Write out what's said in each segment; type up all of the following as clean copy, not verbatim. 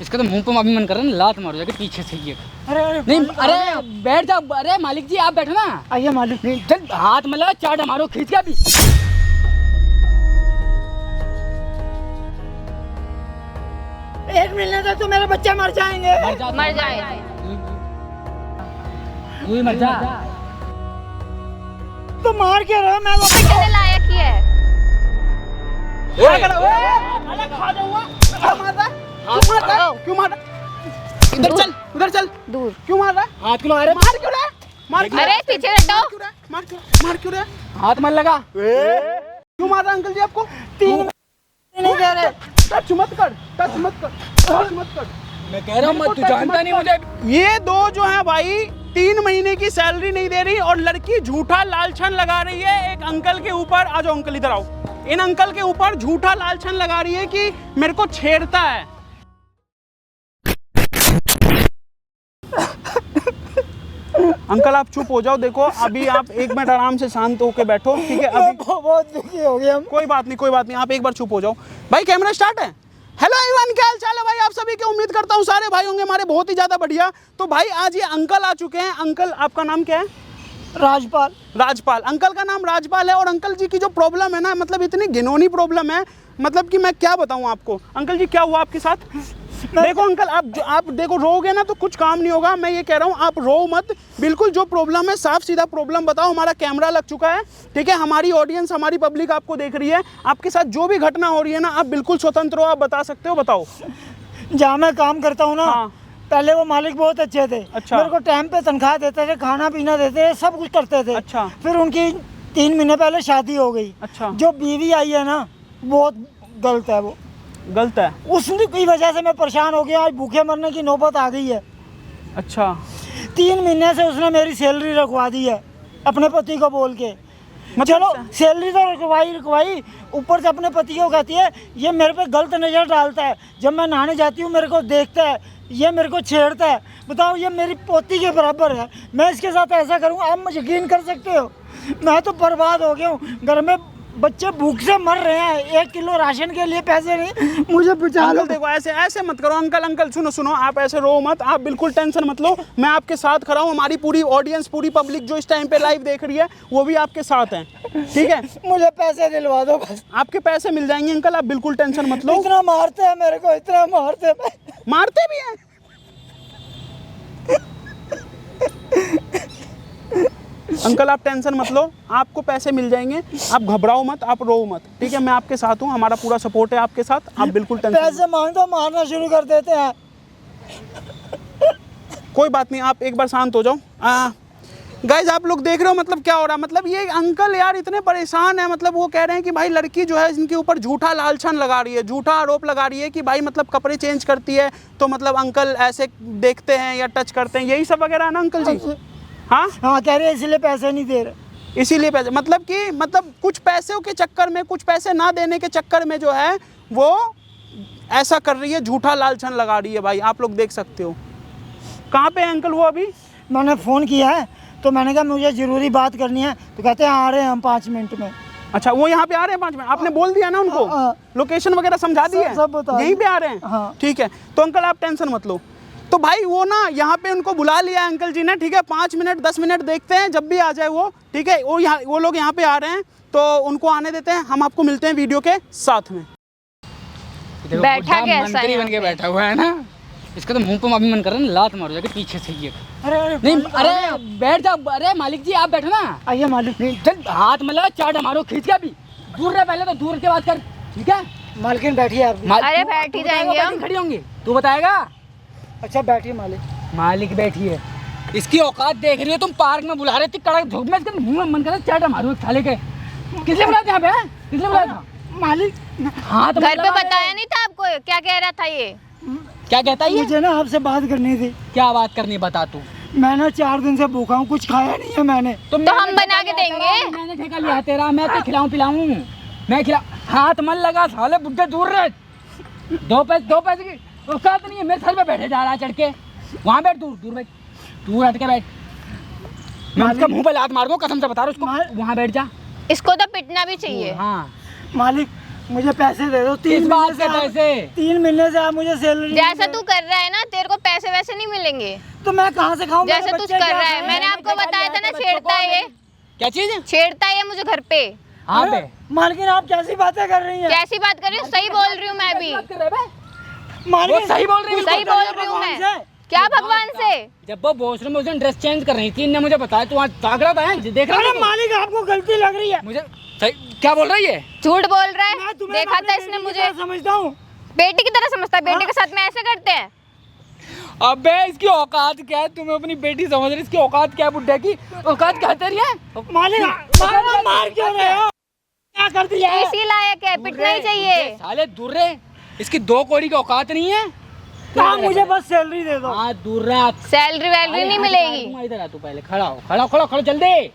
इसका तो मुंह पे अभी मन कर रहा है लात मारो जाके पीछे से ये। अरे नहीं अरे बैठ जाओ। अरे मालिक जी आप बैठो ना। आइए मालिक। नहीं चल हाथ में लगा चाट मारो खींच के अभी। एक महीने तक तो मेरे बच्चे मर जाएंगे। मर जाए तू ही मर जा। तो मार के रहो। मैं कितने लायक ही है। क्यों मार रहा? उधर चल। दूर क्यों मार रहा है? हाथ क्यों आ रहे? मार क्यों रहा है? मार क्यों? अरे पीछे हटो। मार क्यों रहा है? हाथ मत लगा। क्यों मार रहा है अंकल जी आपको? 3 महीने नहीं दे रहे। टच मत कर। मैं कह रहा हूँ मत, तू जानता नहीं मुझे। ये दो जो है भाई 3 महीने की सैलरी नहीं दे रही और लड़की झूठा लालछन लगा रही है एक अंकल के ऊपर। आ जाओ अंकल इधर आओ। इन अंकल के ऊपर झूठा लालछन लगा रही है कि मेरे को छेड़ता है। अंकल आप चुप हो जाओ। देखो अभी आप 1 मिनट आराम से शांत होकर बैठो, ठीक है? अभी बहुत दुखी हो गए हम। कोई बात नहीं, आप एक बार चुप हो जाओ। भाई कैमरा स्टार्ट है। हेलो एवरीवन, क्या हाल चाल है भाई? आप सभी की उम्मीद करता हूँ सारे भाई होंगे हमारे बहुत ही ज्यादा बढ़िया। तो भाई आज ये अंकल आ चुके हैं। अंकल आपका नाम क्या है? राजपाल। अंकल का नाम राजपाल है। और अंकल जी की जो प्रॉब्लम है ना, मतलब इतनी घिनौनी प्रॉब्लम है, मतलब कि मैं क्या बताऊं आपको। अंकल जी क्या हुआ आपके साथ? देखो अंकल आप देखो, रोओगे ना तो कुछ काम नहीं होगा। मैं ये कह रहा हूँ आप रो मत, बिल्कुल जो प्रॉब्लम है साफ सीधा प्रॉब्लम बताओ। हमारा कैमरा लग चुका है, ठीक है? हमारी ऑडियंस, हमारी पब्लिक आपको देख रही है। आपके साथ जो भी घटना हो रही है ना, आप बिल्कुल स्वतंत्र हो, आप बता सकते हो, बताओ। जहाँ मैं काम करता हूँ ना, हाँ। पहले वो मालिक बहुत अच्छे थे। अच्छा। मेरे को टाइम पे तनख्वाह देते थे, खाना पीना देते थे, सब कुछ करते थे। अच्छा। फिर उनकी 3 महीने पहले शादी हो गई। अच्छा। जो बीवी आई है ना, बहुत गलत है। वो गलत है। उसकी वजह से मैं परेशान हो गया। आज भूखे मरने की नौबत आ गई है। अच्छा। 3 महीने से उसने मेरी सैलरी रखवा दी है अपने पति को बोल के। चलो सैलरी तो रखवाई, ऊपर से अपने पति को कहती है ये मेरे पे गलत नज़र डालता है। जब मैं नहाने जाती हूँ मेरे को देखता है, ये मेरे को छेड़ता है। बताओ, ये मेरी पोती के बराबर है। मैं इसके साथ ऐसा करूँ? आप मुझे यकीन कर सकते हो? मैं तो बर्बाद हो गया हूँ। घर में बच्चे भूख से मर रहे हैं। 1 किलो राशन के लिए पैसे नहीं। मुझे बचा लो। देखो ऐसे मत करो अंकल। सुनो, आप ऐसे रो मत, आप बिल्कुल टेंशन मत लो। मैं आपके साथ खड़ा हूँ। हमारी पूरी ऑडियंस, पूरी पब्लिक जो इस टाइम पे लाइव देख रही है, वो भी आपके साथ है, ठीक है? मुझे पैसे दिलवा दो बस। आपके पैसे मिल जाएंगे अंकल, आप बिल्कुल टेंशन मत लो। इतना मारते हैं मेरे को, इतना मारते भी हैं। अंकल आप टेंशन मत लो, आपको पैसे मिल जाएंगे। आप घबराओ मत, आप रो मत, ठीक है? मैं आपके साथ हूँ, हमारा पूरा सपोर्ट है आपके साथ। आप बिल्कुल टेंशन पैसे मांगो, मारना शुरू कर देते हैं। कोई बात नहीं, आप एक बार शांत हो जाओ। गाइज आप लोग देख रहे हो मतलब क्या हो रहा है। मतलब ये अंकल यार इतने परेशान है। मतलब वो कह रहे हैं कि भाई लड़की जो है इनके ऊपर झूठा लालछन लगा रही है, झूठा आरोप लगा रही है कि भाई मतलब कपड़े चेंज करती है तो मतलब अंकल ऐसे देखते हैं या टच करते हैं, यही सब वगैरह है ना अंकल जी? हाँ, कह रहे हैं इसलिए पैसे नहीं दे रहे। इसीलिए पैसे, मतलब कुछ पैसों के चक्कर में, कुछ पैसे ना देने के चक्कर में जो है वो ऐसा कर रही है, झूठा लालछन लगा रही है। भाई आप लोग देख सकते हो। कहाँ पे है अंकल वो अभी? मैंने फ़ोन किया है तो मैंने कहा मुझे ज़रूरी बात करनी है, तो कहते हैं आ रहे हैं हम 5 मिनट में। अच्छा, वो यहाँ पे आ रहे हैं 5 मिनट? आपने बोल दिया ना उनको? लोकेशन वगैरह समझा दी है? सब बता यहीं पे आ रहे हैं? हाँ। ठीक है, तो अंकल आप टेंशन मत लो। तो भाई वो ना यहाँ पे उनको बुला लिया है अंकल जी ने, ठीक है? 5 मिनट 10 मिनट देखते हैं, जब भी आ जाए वो, ठीक है? वो लोग यहाँ पे आ रहे हैं तो उनको आने देते हैं। हम आपको मिलते हैं वीडियो के साथ में। बैठा कैसा मंत्री बन के बैठा हुआ है ना, इसका तो मुंह पे अभी मन कर रहा है लात मारो जाके पीछे से ये। अरे नहीं अरे बैठ जाओ। अरे मालिक जी आप बैठो ना। आइए मालिक। नहीं चल हाथ में लगा चाट मारो खींच के अभी। दूर रहे पहले तो, दूर के बात कर, ठीक है? मालकिन बैठिए आप। अरे बैठ ही जाएंगे हम। खड़ी होंगी, तू बताएगा? अच्छा बैठिए मालिक। मालिक बैठिए। इसकी औकात देख रही है, तुम पार्क में बुला रहे थे, कड़क धूप में, इसके मुंह में मन कर रहा है चाट मारो एक थाले के। किसने बुलाया था यहाँ पे? किसने बुलाया था? मालिक हाँ तो घर पे बताया नहीं था आपको? क्या कह रहा था ये? क्या कहता है ये? मुझे ना आपसे बात करनी थी। क्या बात करनी, बता तू। मैं ना 4 दिन से भूखा हूँ, कुछ खाया नहीं है मैंने। तो हम बना के देंगे। मैंने ठेका लिया तेरा, मैं तो खिलाऊं पिलाऊं, मैं खिला। हाथ मन लगा साले बुड्ढे, दूर रहे। 2 पैसे की औकात नहीं है। मेरे सर पे बैठे जा रहा है चढ़ के। वहाँ बैठ, दूर बैठ, दूर हट के बैठ। मैं उसका मुंह पे लात मार दूं, कसम से बता रहा हूँ उसको। वहाँ बैठ जा। इसको तो पिटना भी चाहिए। हाँ मालिक मुझे पैसे दे दो। किस बात के पैसे? 3 महीने से आप मुझे सैलरी जैसा तू कर रहा है ना, तेरे को पैसे वैसे नहीं मिलेंगे। तो मैं कहाँ से खाऊं? जैसे तू कर रहा है, मैंने आपको बताया था ना, छेड़ता है ये, क्या चीज है? छेड़ता है ये मुझे घर पे। हाँ बे, मालकिन आप कैसी बातें कर रही हैं? कैसी बात कर रही हूँ? सही बोल रही हूँ मैं भी, मालकिन वो सही बोल रही है, सही बोल रही हूँ मैं। क्या भगवान से? जब वो वॉशरूम में उस दिन ड्रेस चेंज कर रही थी, इनने मुझे बताया, तू वहाँ ताक रहा था, देख रहा अरे था? मालिक आपको गलती लग रही है। मुझे सही क्या बोल रही है? झूठ बोल रहा मैं है, तुम्हें देखा अपनी था इसने बेटी की मुझे। तरह समझता हूँ। बेटी की तरह समझता है, बेटी के साथ में ऐसे करते हैं। अबे इसकी औकात क्या है? तुम्हें अपनी बेटी समझ रही, इसकी औकात क्या है? बुड्ढे की औकात क्या तेरी है? मालिक मार क्यों रहे हो? क्या कर दिया है? इसी लायक है, पिटना ही चाहिए। साले दूर रहे, इसकी 2 कौड़ी की औकात नहीं है। कहा मुझे बस सैलरी दे दो। हाँ दूर रहा। सैलरी वैलरी नहीं मिलेगी। इधर आ, तू पहले खड़ा हो, खड़ा जल्दी।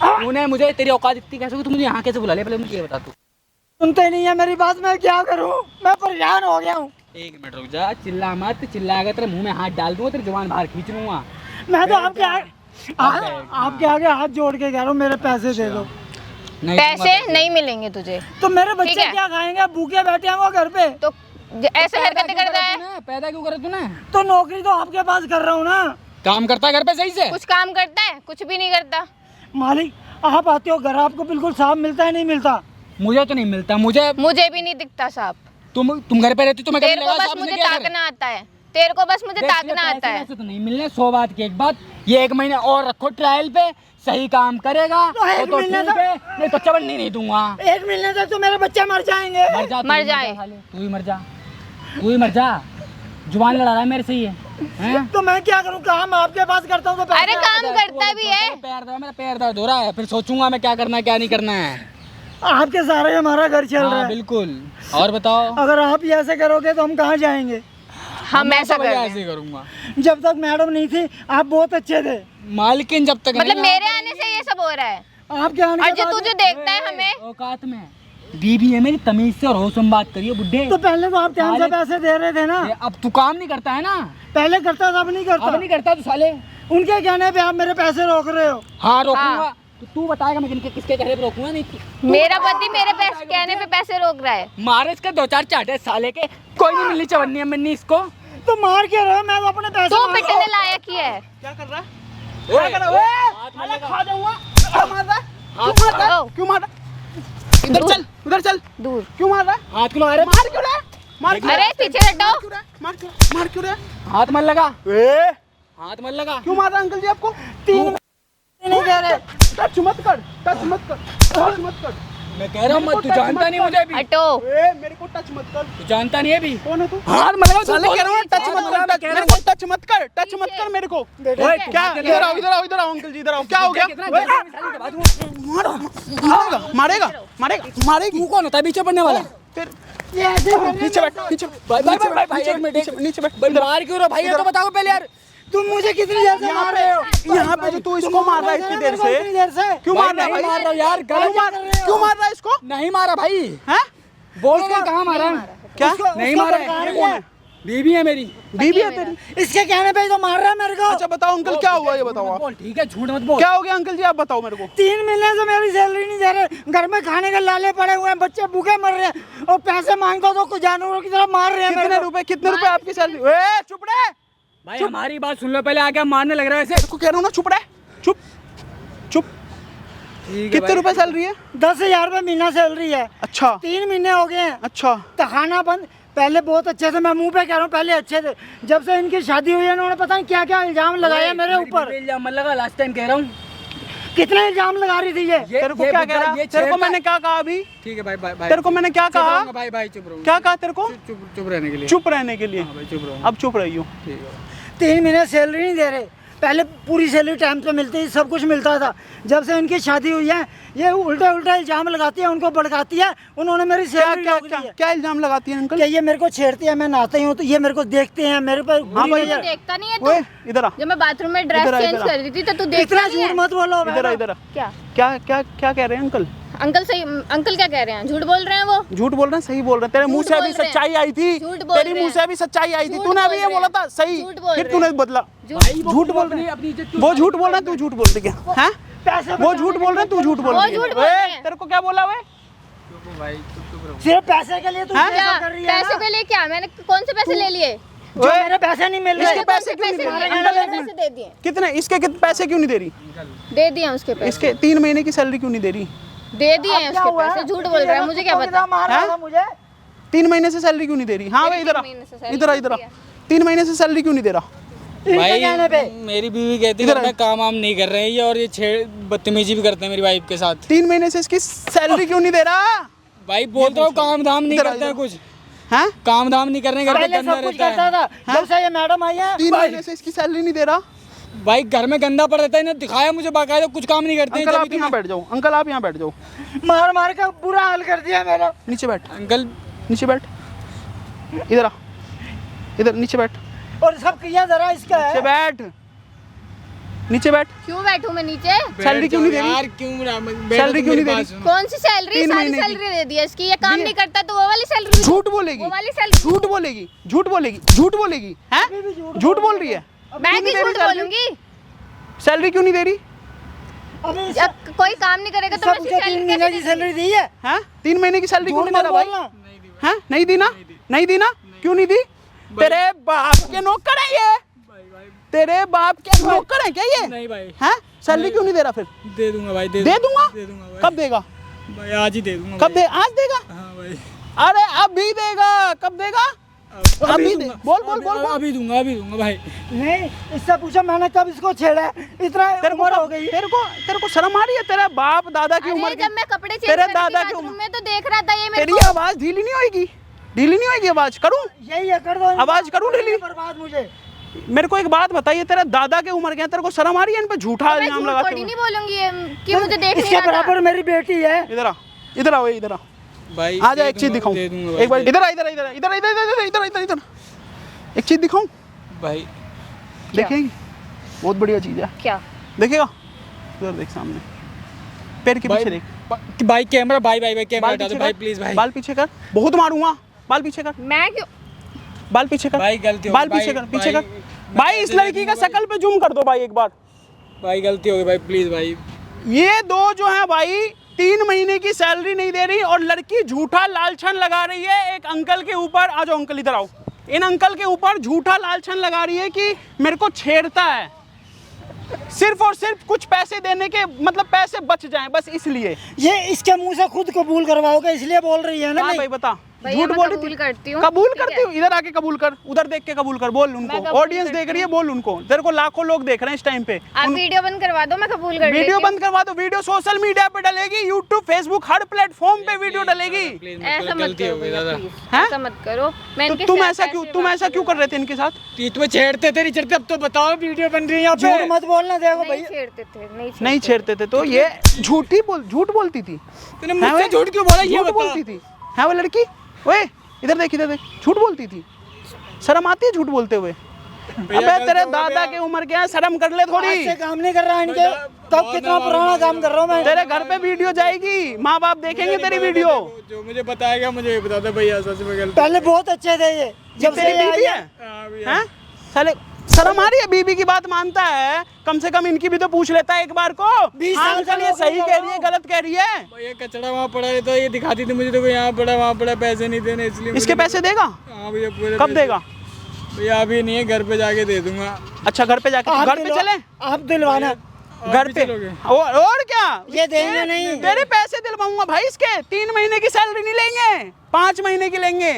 तूने मुझे, तेरी औकात इतनी कैसे हुई? तू मुझे यहाँ कैसे बुला लिया? पहले मुझे ये बता तू। सुनते नहीं है मेरी बात, मैं क्या करूँ? मैं परेशान हो गया हूँ। 1 मिनट रुक जा, चिल्ला मत। चिल्लाएगा तेरे मुंह में हाथ डाल दूंगा, तेरी जुबान बाहर खींच लूंगा। मैं तो आपके आगे हाथ जोड़ के कह रहा हूँ, मेरे पैसे दे दो। नहीं पैसे नहीं मिलेंगे तुझे, तो मेरे ठीक बच्चे है। क्या खाएंगे? भूखे बैठे हैं वो घर पे। तो ऐसे हरकतें करता है। पैदा क्यों करे तूने? तो नौकरी तो आपके पास कर रहा हूँ ना। काम करता है घर पे सही से? कुछ काम करता है? कुछ भी नहीं करता। मालिक आप आते हो घर, आपको बिल्कुल साफ मिलता है? नहीं मिलता? मुझे तो नहीं मिलता। मुझे भी नहीं दिखता साफ। तुम घर पे रहती, तुम्हें कभी तेरे को लगा बस साहब मुझे ने क्या करे? ताकना आता है, तेरे को बस मुझे ताकना आता है। ऐसे तो नहीं मिलने। 100 बात की एक बात, ये 1 महीने और रखो ट्रायल पे, सही काम करेगा तो 1 महीने ठीक है, नहीं तो चवन्नी नहीं दूंगा। 1 महीने तक तो मेरे बच्चे मर जाएंगे। मर जाए। तू ही मर जा। जुबान लड़ा रहा है मेरे से ये, हैं? तो मैं क्या करूँ? काम आपके पास करता हूँ तो पैसे अरे आप- काम करता भी है। मेरा पैर दर्द हो रहा है, फिर सोचूंगा मैं क्या करना है क्या नहीं करना है। आपके सहारे हमारा घर चल रहा हाँ है। बिल्कुल। और बताओ? अगर आप ही ऐसे करोगे तो हम कहाँ जाएंगे? हम ऐसा कर रहे हैं। ऐसे करूंगा। जब तक मैडम नहीं थी आप बहुत अच्छे थे। मालकिन जब तक मतलब नहीं मेरे आने से ये सब हो रहा है। आपके आने और के जो बाद- तू जो देखता है हमें, औकात में बीबी है मेरी, तमीज से और होश में बात करिए बुड्ढे। तो पहले तो आप टाइम से पैसे दे रहे थे ना। अब तू काम नहीं करता है ना? पहले करता था, अब नहीं करता। अब नहीं करता तो साले। उनके कहने पे आप मेरे पैसे रोक रहे हो। हाँ रोकूंगा। हाँ। तो तू बताएगा मैं किसके कहने पे रोकूंगा? नहीं मेरा पति मेरे पैसे कहने पे पैसे रोक रहा है। मारे इसका 2-4 चाटे साले के, कोई नहीं मिलनी चवन्नी मिलनी इसको। तो मार के रहे हो, मैं तो अपने पैसे तू मांग- पिटने लायक ही है। क्या कर रहा है? क्या कर रहा है? खा जाऊंगा। क्या मार रहा है? क्यों मार रहा है? ओ, क्यों मार रहा है? इधर चल। दूर। क्यों मार रहा है? हाथ क्यों लगा रहे? मार क्यों रहा है? मार क्यों अरे रहा है? पीछे हटो। क्यों रहा है? मार क्यों रहा है? हाथ मत लगा, ए, हाथ मत लगा। क्यों मार रहा है अंकल जी आपको? 3 महीने नहीं कह रहे। टच मत कर। मैं कह रहा हूँ मत, तू जानता नहीं मुझे भी। हटो। ए, मेरे को टच मत कर। तू जानता नहीं है भी। कौन है तू? हाथ मत लगा। साले कह रहा हूँ टच मत कर। मेरे को टच मत कर। टच मत कर मेरे को। ओए, क्या? इधर आओ अंकल जी, इधर आओ। क्या हो गया? मारेगी। तू कौन होता है बीच में पड़ने वाला? फिर ये ऐसे करने नीचे में- बैठ, नीचे भाई, एक मिनट, नीचे बैठ। मार क्यों रहा भाई? ये तो बताओ पहले यार। तुम मुझे कितनी देर से मार रहे हो? यहाँ पे जो तू इसको मार रहा है इतनी देर से, इतनी देर से क्यों भाई, मार रहा है नहीं भाई? मार रहा हूँ यार, गलत क्यों मार रहा है इसको? नहीं मारा भाई। हैं? बोलो ना कहाँ मारा? क्या? नहीं उसको मारा भड़का है। रही है। बीबी है मेरी। बीबी है तेरी? इसके कहने पे ही तो मार रहा है मेरे को। अच्छा बताओ अंकल क्या हुआ ये बताओ आप। बोल ठीक है, झूठ मत बोल। क्या हो गया अंकल जी आप बताओ मेरे को। 3 महीने से मेरी सैलरी नहीं दे रहे, घर में खाने के लाले पड़े हुए हैं, बच्चे भूखे मर रहे हैं और पैसे मांगता तो कुछ जानवरों की तरह मार रहे हैं मेरे को। कितने रुपए आपकी सैलरी? ए चुप रहे। भाई हमारी बात सुन लो पहले, आके मारने लग रहा है ऐसे। तेरे को कह रहा हूँ ना चुप रहे। चुप। कितने रुपए सैलरी है? 10,000 रुपये महीना सैलरी है। अच्छा 3 महीने हो गए हैं, अच्छा। तो खाना बंद। पहले बहुत अच्छे थे, मैं मुंह पे कह रहा हूँ पहले अच्छे थे। जब से इनकी शादी हुई है इन्होंने पता नहीं क्या क्या इल्जाम लगाया मेरे ऊपर। इल्जाम मत लगा, लास्ट टाइम कह रहा हूँ। कितने इल्जाम लगा रही थी ये। तेरे को क्या कह रहा? तेरे को मैंने क्या कहा अभी? ठीक है भाई तेरे को मैंने क्या कहा? भाई चुप रहो। क्या कहा तेरे को? चुप रहने के लिए। चुप रहने के लिए। भाई चुप रहो। अब चुप रही हो। ठीक है। 3 महीने सैलरी नहीं दे रहे, पहले पूरी सैलरी टाइम पे मिलती थी, सब कुछ मिलता था। जब से इनकी शादी हुई है ये उल्टा उल्टा इल्जाम लगाती है, उनको भड़काती है। उन्होंने मेरी क्या सैलरी क्या रोक दी क्या है। क्या इल्जाम लगाती है अंकल? क्या ये मेरे को छेड़ती है, मैं नहाता ही हूँ तो ये मेरे को देखते हैं, मेरे पर बुरी भाई, नजर। देखता नहीं है ओए तू? इधर आ। जब मैं बाथरूम में ड्रेस इधर आ, चेंज इधर आ। कर रही थी तो तू देखता इतना नहीं झूठ है? मत बोलो। इधर आ इधर आ। क्या क्या कह रहे हैं अंकल? अंकल सही, अंकल क्या कह रहे हैं? झूठ बोल रहे हैं वो? झूठ बोल रहे हैं सही बोल रहे हैं। तेरे मुंह झूठ से अभी बोल रहे हैं। सच्चाई आई थी। झूठ बोल तेरी रहे मुंह से हैं। अभी सच्चाई आई थी। झूठ तूने अभी बोल ये रहे बोला हैं। था सही, झूठ बोल फिर रहे तूने हैं। बदला। झूठ बोल रहे हैं। अपनी इज्जत वो झूठ बोल रहा है तू झूठ बोल रही है। हैं? पैसे वो झूठ बोल रहे हैं तू झूठ बोल वो रही है। झूठ बोल रहे हैं। तेरे को क्या बोला वे? सिर्फ पैसे के लिए तू हाँ? ये सब कर रही है पैसे ना? के लिए क्या? मैंने कौन से पैसे ले लिए? जो मेरे पैसे नहीं मिल इसके रहे। पैसे क्यों नहीं दे रही? अंकल एक मिनट, पैसे दे दिए, कितने इसके कितने पैसे क्यों नहीं दे रही? दे दिए उसके पैसे, इसके 3 महीने की सैलरी क्यों नहीं दे रही? दे दिए हैं अब क्या उसके हुआ? पैसे। झूठ बोल रहा है, मुझे क्या पता। मार रहा था मुझे। 3 महीने से सैलरी क्यों नहीं दे रही? हाँ भाई मेरी इधर आ, 3 महीने से salary इधर आ, नहीं इधर आ। दी है। 3 महीने से सैलरी क्यों नहीं दे रहा? इनके कहने पे मेरी बीवी कहती इधर है आ। मैं काम वाम नहीं कर रहे हैं ये, और ये बदतमीजी भी करते हैं मेरी वाइफ के साथ। 3 महीने से इसकी सैलरी क्यों नहीं दे रहा? भाई बोलता हूँ काम धाम नहीं इधर आ, करते हैं इधर। कुछ, हैं? काम धाम नहीं करने, घर पे पहले गंदा सब कुछ रहता करता है। था, जब से ये मैडम आई है 3 महीने से इसकी सैलरी नहीं दे रहा। भाई घर में गंदा पड़ रहता है, इन्हें दिखाया मुझे बाकायदा, कुछ काम नहीं करते हैं। अंकल जब आप भी यहाँ बैठ जाओ, अंकल आप यहाँ बैठ जाओ, मार मार का बुरा हाल कर दिया मेरा। नीचे बैठ, अंकल नीचे बैठ, इधर आ, इधर नीचे बैठ, और सब किया जरा इसका नीचे है। बैठ, नीचे बैठ। क्यों बैठूं मैं नीचे? सैलरी क्यों नहीं दे रही? यार क्यों सैलरी क्यों नहीं दे रही? कौन सी सैलरी? 3 सारी महीने की। सैलरी दे दी है इसकी। ये काम दी है। नहीं करता तो वो वाली सैलरी, झूठ बोलेगी, वो वाली सैलरी। झूठ बोलेगी, झूठ बोलेगी, झूठ बोलेगी, हैं? झूठ बोल रही है। मैं क्यों भी नहीं दे रही झूठ सैलरी? बोलूंगी? सैलरी क्यों नहीं दे रही? अभी जब कोई काम नहीं करेगा तो मैं सब उसकी मुझे 3 सैलरी महीने कैसे की दे सैलरी दी है। हैं? 3 महीने की सैलरी क्यों झूठ नहीं दे मत रहा भाई? बोलना। हैं? नहीं दी ना? नहीं दी ना? क्यों नहीं दी? तेरे बाप के नौकर है ये, तेरे बाप के नौकर है क्या ये? नहीं भाई, हैं? सैलरी क्यों नहीं दे रहा फिर? दे दूंगा भाई, दे दूंगा? दे दूंगा भाई। कब देगा? भाई आज ही दे दूंगा कब दे? आज देगा? भाई। हाँ भाई, अरे अभी देगा। कब देगा? अभी दे। बोल बोल बोल बोल। अभी दूंगा भाई। नहीं, इससे पूछा मैंने कब इसको छेड़ा है? इतना तेरे को उम्र हो गई है। तेरे को शर्म आ रही है? तेरा बाप दादा की उम्र अरे की, जब मैं कपड़े चेंज तेरे कर रही दादा थी की बाथरूम उम्र, में तो देख रहा था ये मेरे तेरी को। आवाज ढीली नहीं होगी? ढीली नहीं होगी आवाज? करूं? यही है, कर दो। आवाज करूं ढीली? बर्बाद मुझे। मेरे को एक बात बताइए, तेरा दादा के उम्र क्या है? तेरे को शर्म आ रही है इन पे झूठा मैं इल्जाम झूठ लगाते थोड़ी हुए? नहीं बोलूंगी कि मुझे देख नहीं इसके रहा था। बराबर मेरी बेटी है। इधर आ, इधर आओ, इधर आ, भाई आ जा, एक चीज दिखाऊं, दे दूंगा भाई, एक बार दे- इधर आ, इधर आ, इधर आ, इधर आ, इधर आ, इधर आ, इधर आ, इधर आ, इधर आ। एक चीज दिखाऊं? भाई देखेंगे? बहुत बढ़िया चीज है, क्या? देखेगा? इधर देख सामने, पैर के भाई पीछे देख, भाई कैमरा, भाई कैमरा बाल हटा दो पीछे भाई, कर, प्लीज भाई। बाल पीछे कर, बहुत मारूंगा, बाल पीछे कर, मैं क्यों? बाल पीछे कर भाई गलती हो बाल गई, पीछे कर, भाई, पीछे कर मैं भाई। इस पैसे लड़की दे का दूंगा शक्ल पे जूम कर दो भाई एक बार। भाई गलती हो गई भाई, प्लीज भाई। ये दो जो है भाई 3 महीने की सैलरी नहीं दे रही, और लड़की झूठा लालछन लगा रही है एक अंकल के ऊपर। आ जाओ अंकल, इधर आओ। इन अंकल के ऊपर झूठा लालछन लगा रही है कि मेरे को छेड़ता है, सिर्फ और सिर्फ कुछ पैसे देने के, मतलब पैसे बच जाएं बस इसलिए। ये इसके मुंह से खुद कबूल करवाओगे इसलिए बोल रही है ना? हाँ नहीं भाई बता, भैया, झूठ मैं बोल रही कबूल थी? करती हूँ, कबूल ठीक करती है। हूँ? इधर आके कबूल कर, उधर देख के कबूल कर, बोल मैं उनको, कबूल ऑडियंस करती देख रही है, बोल उनको। तेरे को लाखों लोग देख रहे हैं इस टाइम पे। आप वीडियो बंद करवा दो, मैं कबूल कर लेती वीडियो हूँ। बंद करवा दो, वीडियो सोशल मीडिया पे डलेगी, यूट्यूब, फेसबुक, हर प्लेटफॉर्म पे वीडियो डलेगी। प्लीज ऐसा मत गलती करो हो गई भैया, दादा। प्लीज। हैं? ऐसा मत करो। मैं तो इनके तुम साथ ऐसा क्यों, ऐसे तुम बात ऐसा क्यों कर रहे थे इनके साथ? ये तुम्हें छेड़ते थे नहीं छेड़ते? अब तो बताओ, वीडियो बन रही है यहाँ झूठ पे। मत बोलना, देखो नहीं भैया। छेड़ते थे, नहीं छेड़ते थे तो ये झूठ बोलती थी। तूने हैं मुझसे वे? झूठ क्यों बोला ये झूठ बता। बोलती थी, है वो लड़की? ओए इधर देख, इधर देख, झूठ बोलती थी। शर्म आती है झूठ बोलते हुए? भैया, अबे गलती तेरे हो गई दादा भैया। के उम्र क्या है, शर्म कर ले आज थोड़ी। से काम नहीं कर रहा इनके, तब बहुत कितना ना पुराना काम कर रहा हूँ मैं। तेरे घर पे वीडियो जाएगी, माँ बाप देखेंगे तेरी वीडियो। जो मुझे बताएगा मुझे ये बता दो भैया, सच में गलती। पहले बहुत अच्छे थे ये, जब से तेरी ये आई बीबी है। है? हाँ भैया। हैं? साले शर्म आ रही है? बीबी की बात मानता है, कम से कम इनकी भी तो पूछ लेता है एक बार को। 20 हाँ साल का अंकल ये नौकरी सही कह रही है, लगाओ। गलत कह रही है? भैया कचड़ा वहाँ पड़ा रहता है, ये दिखाती थी मुझे, तो यहाँ पड़ा वहाँ पड़ा, पैसे नहीं देने इसलिए इसके मुझे- पैसे देगा? हाँ भैया पूरे कब पैसे- देगा? भैया अभी नहीं है, घर पे जाके दे दूंगा। अच्छा घर पे जाके, आप घर पे दिलवा- चले, आप दिलवाना। आप घर भी पे चलोगे? और क्या? ये देंगे नहीं। तेरे पैसे दिलवाऊंगा भाई इसके। 3 महीने की सैलरी नहीं लेंगे, 5 महीने की लेंगे।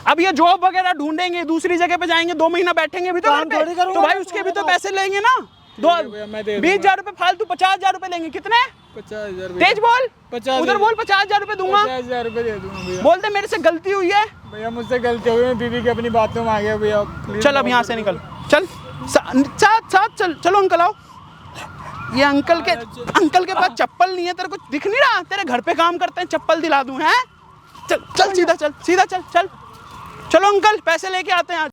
अब ये जॉब वगैरह ढूंढेंगे, दूसरी जगह पे जाएंगे, 2 महीना बैठेंगे भी तो काम घर पे, थोड़ी करूंगा तो भाई मैं, उसके भी तो तुम्हारा पैसे लेंगे ना। दो भैया, मैं दे 20,000 रुपए फालतू, 50,000 रुपए लेंगे। कितने? 50,000 तेज बोल, 50,000 उधर बोल। 50,000 रुपए दूंगा। 50,000 रुपए दे दूंगा भैया। बोलते मेरे से गलती हुई है। भैया मुझसे गलती हो गई, मैं बीवी की अपनी बातों में आ गया भैया, प्लीज चल अब यहाँ से निकल, चल साथ साथ चल, चलो अंकल आओ। ये अंकल के पास चप्पल नहीं है, तेरे को दिख नहीं रहा? तेरे घर पे काम करते हैं, चप्पल दिला दूं? हैं? चल चल सीधा चल, सीधा चल, चल चलो अंकल, पैसे लेके आते हैं आज।